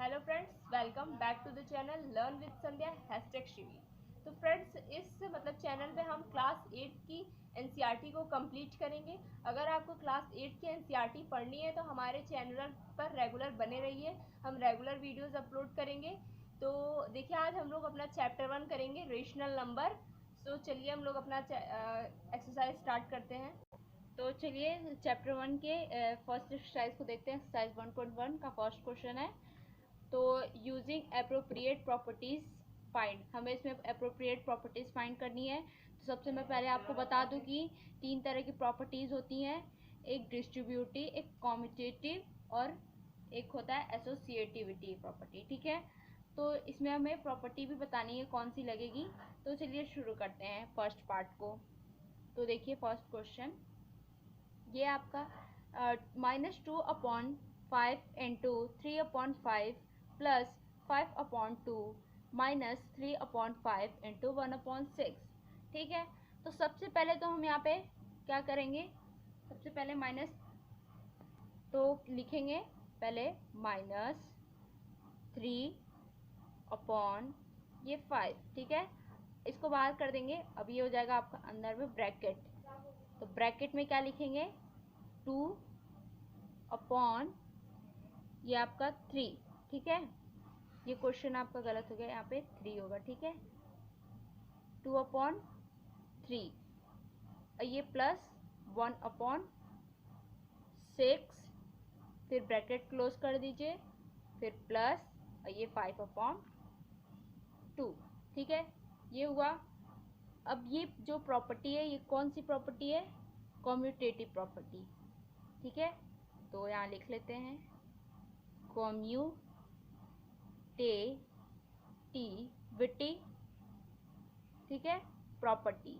Hello friends, welcome back to the channel learn with Sandhya #शिवी। तो friends, इस channel पे हम क्लास 8 की एनसीईआरटी को कंप्लीट करेंगे। अगर आपको क्लास 8 की एनसीईआरटी पढ़नी है तो हमारे चैनल पर रेगुलर बने रहिए, हम रेगुलर वीडियोस अपलोड करेंगे। तो देखिए, आज हम लोग अपना चैप्टर 1 करेंगे, रेशनल नंबर। तो चलिए हम लोग अपना एक्सरसाइज स्टार्ट करते हैं। तो चलिए चैप्टर 1 के फर्स्ट एक्सरसाइज को देखते हैं। एक्सरसाइज 1.1 का फर्स्ट क्वेश्चन है। तो यूजिंग अप्रोप्रिएट प्रॉपर्टीज फाइंड, हमें इसमें अप्रोप्रिएट प्रॉपर्टीज फाइंड करनी है। तो सबसे मैं पहले आपको बता दूं कि 3 तरह की प्रॉपर्टीज होती हैं, एक डिस्ट्रीब्यूटिव, एक कॉम्यूटेटिव और एक होता है एसोसिएटिविटी प्रॉपर्टी। ठीक है, तो इसमें हमें प्रॉपर्टी भी बतानी है कौन सी लगेगी। तो चलिए शुरू करते हैं फर्स्ट पार्ट को। तो देखिए फर्स्ट क्वेश्चन ये आपका -2/5 इंटू 3/5 प्लस 5/2 माइनस 3/5 इंटू 1/6। ठीक है, तो सबसे पहले तो हम यहाँ पे क्या करेंगे, सबसे पहले माइनस तो लिखेंगे पहले -3/5। ठीक है, इसको बाहर कर देंगे। अब ये हो जाएगा आपका अंदर में ब्रैकेट। तो ब्रैकेट में क्या लिखेंगे, 2 अपॉन ये आपका 3। ठीक है, ये क्वेश्चन आपका गलत हो गया, यहाँ पे 3 होगा। ठीक है, 2/3 और ये प्लस 1/6, फिर ब्रैकेट क्लोज कर दीजिए, फिर प्लस और ये 5/2। ठीक है, ये हुआ। अब ये जो प्रॉपर्टी है ये कौन सी प्रॉपर्टी है, कॉम्यूटेटिव प्रॉपर्टी। ठीक है, तो यहाँ लिख लेते हैं कॉम्यूटेटिविटी। ठीक है, प्रॉपर्टी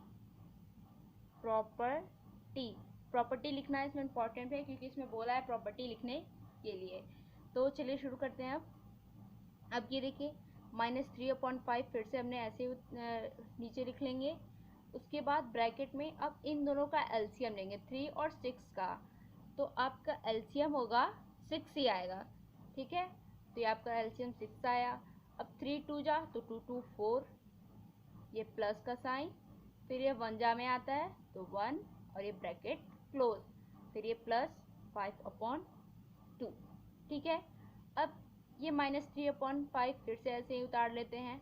प्रॉपर्टी प्रॉपर्टी लिखना इसमें इम्पॉर्टेंट है क्योंकि इसमें बोला है प्रॉपर्टी लिखने के लिए। तो चलिए शुरू करते हैं। अब ये देखिए -3/5 फिर से हमने ऐसे नीचे लिख लेंगे। उसके बाद ब्रैकेट में अब इन दोनों का एलसीएम लेंगे, 3 और 6 का। तो आपका एलसीएम होगा 6 ही आएगा। ठीक है, तो ये आपका एलसीएम 6 आया। अब 3 2 जा तो 2 2 4, ये प्लस का साइन, फिर ये 1 जा में आता है तो 1 और ये ब्रैकेट क्लोज, फिर ये प्लस 5/2। ठीक है, अब ये -3/5 फिर से ऐसे ही उतार लेते हैं।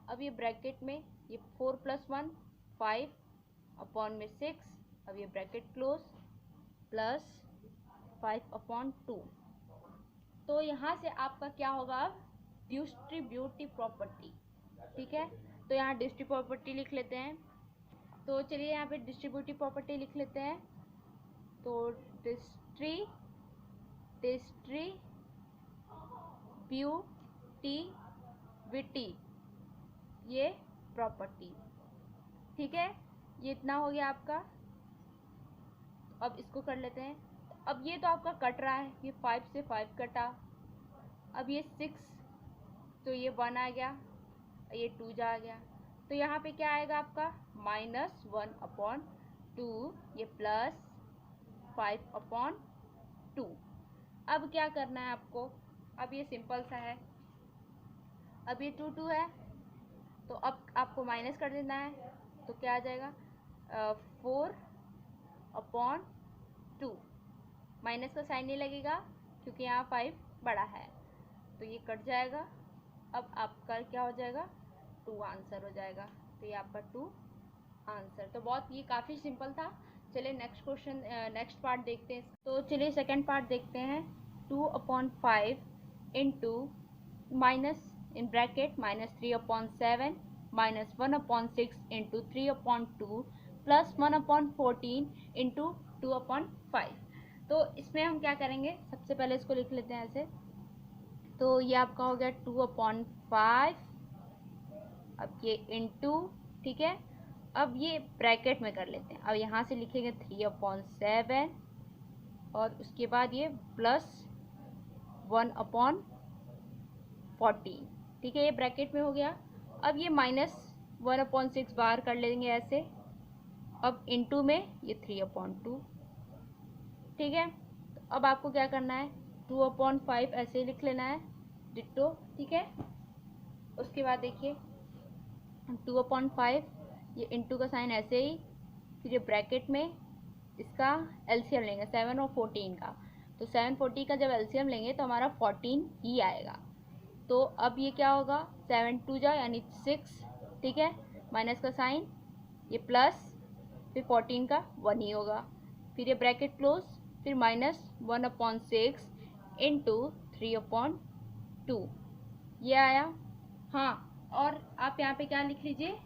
अब ये ब्रैकेट में ये 4 + 1 5/6, अब ये ब्रैकेट क्लोज प्लस 5/2। तो यहाँ से आपका क्या होगा, अब डिस्ट्रीब्यूटिव प्रॉपर्टी। ठीक है, तो यहाँ डिस्ट्रीब्यूटिव प्रॉपर्टी लिख लेते हैं। तो चलिए यहाँ पे डिस्ट्रीब्यूटिव प्रॉपर्टी लिख लेते हैं। तो डिस्ट्रीब्यूटिविटी ये प्रॉपर्टी। ठीक है, ये इतना हो गया आपका। अब इसको कर लेते हैं। अब ये तो आपका कट रहा है, ये 5 से 5 कटा। अब ये 6 तो ये 1 आ गया, ये 2 जा आ गया। तो यहाँ पे क्या आएगा आपका -1/2, ये प्लस 5/2। अब क्या करना है आपको, अब ये सिंपल सा है। अब ये 2 2 है तो अब आपको माइनस कर देना है। तो क्या आ जाएगा 4/2। माइनस का साइन नहीं लगेगा क्योंकि यहाँ 5 बड़ा है, तो ये कट जाएगा। अब आपका क्या हो जाएगा, 2 आंसर हो जाएगा। तो ये आपका 2 आंसर। तो बहुत ये काफ़ी सिंपल था। चलिए नेक्स्ट क्वेश्चन, नेक्स्ट पार्ट देखते हैं। तो चलिए सेकंड पार्ट देखते हैं। 2/5 into minus in bracket -3/7 minus 1/6 into 3/2 plus 1/14 into 2/5। तो इसमें हम क्या करेंगे, सबसे पहले इसको लिख लेते हैं ऐसे। तो ये आपका हो गया 2/5, अब ये इंटू। ठीक है, अब ये ब्रैकेट में कर लेते हैं। अब यहाँ से लिखेंगे 3/7 और उसके बाद ये प्लस 1/14। ठीक है, ये ब्रैकेट में हो गया। अब ये -1/6 बाहर कर लेंगे ऐसे। अब इंटू में ये 3/2। ठीक है, तो अब आपको क्या करना है, 2/5 ऐसे ही लिख लेना है। डिट्टो, ठीक है। उसके बाद देखिए 2/5, ये इंटू का साइन ऐसे ही, फिर ये ब्रैकेट में इसका एलसीएम लेंगे 7 और 14 का, तो 7 14 का जब एलसीएम लेंगे तो हमारा 14 ही आएगा। तो अब ये क्या होगा, 7 2 जा यानी 6, ठीक है, माइनस का साइन, ये प्लस, फिर 14 का 1 ही होगा, फिर ये ब्रैकेट क्लोज, फिर -1/6 इंटू 3/2, ये आया। हाँ, और आप यहाँ पे क्या लिख लीजिए,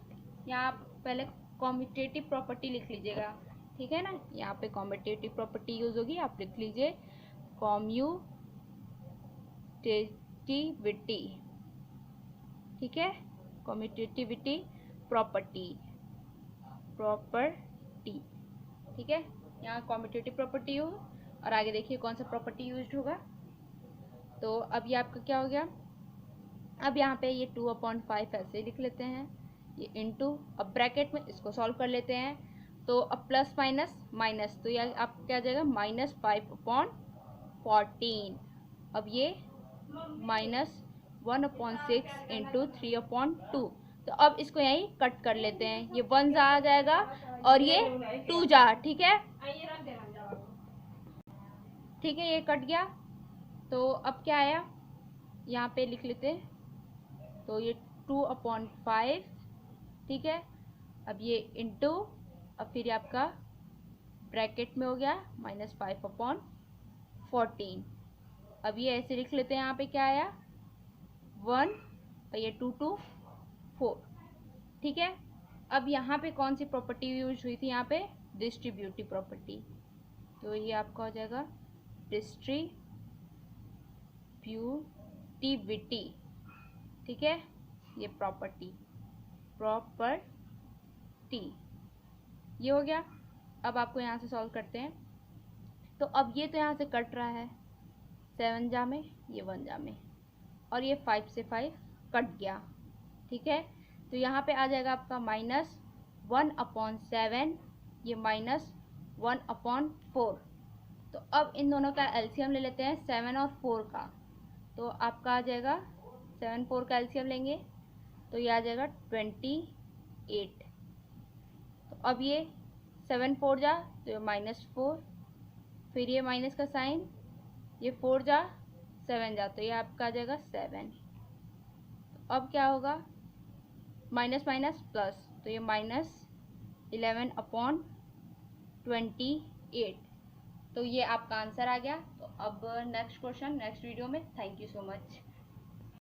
यहाँ आप पहले कॉम्यूटेटिव प्रॉपर्टी लिख लीजिएगा, ठीक है ना। यहाँ पे कॉम्यूटेटिव प्रॉपर्टी यूज होगी, आप लिख लीजिए कॉम्यूटेटिविटी, ठीक है, कॉम्यूटेटिविटी प्रॉपर्टी, ठीक है। यहाँ कॉम्यूटेटिव प्रॉपर्टी हो, और आगे देखिए कौन सा प्रॉपर्टी यूज होगा। तो अब ये आपका क्या हो गया, अब यहाँ पे ये 2/5 ऐसे लिख लेते हैं, ये इंटू, अब ब्रैकेट में इसको सॉल्व कर लेते हैं, तो अब प्लस माइनस माइनस, तो ये आप क्या आ जाएगा -5/14, अब ये -1/6 इंटू 3/2, तो अब इसको यहीं कट कर लेते हैं, ये 1 जा आ जाएगा और ये 2 जा, ठीक है, ठीक है, ये कट गया। तो अब क्या आया, यहाँ पे लिख लेते हैं, तो ये 2/5, ठीक है, अब ये इंटू, अब फिर आपका ब्रैकेट में हो गया -5/14, अब ये ऐसे लिख लेते हैं, यहाँ पे क्या आया 1 और ये 2 2 4, ठीक है। अब यहाँ पे कौन सी प्रॉपर्टी यूज हुई थी, यहाँ पे डिस्ट्रीब्यूटिव प्रॉपर्टी, तो ये आपका हो जाएगा डिस्ट्रीब्यूटिविटी, ठीक है, ये प्रॉपर्टी ये हो गया। अब आपको यहाँ से सॉल्व करते हैं, तो अब ये तो यहाँ से कट रहा है, 7 जा में, ये 1 जा में, और ये 5 से 5 कट गया, ठीक है। तो यहाँ पे आ जाएगा आपका -1/7, ये -1/4, तो अब इन दोनों का एलसीएम ले लेते हैं 7 और 4 का, तो आपका आ जाएगा 7 4 का एलसीएम लेंगे तो ये आ जाएगा 28, तो अब ये 7 4 जा तो ये -4, फिर ये माइनस का साइन, ये 4 जा 7 जा, तो ये आपका आ जाएगा 7, तो अब क्या होगा माइनस माइनस प्लस, तो ये -11/28, तो ये आपका आंसर आ गया। तो अब नेक्स्ट क्वेश्चन नेक्स्ट वीडियो में। Thank you so much.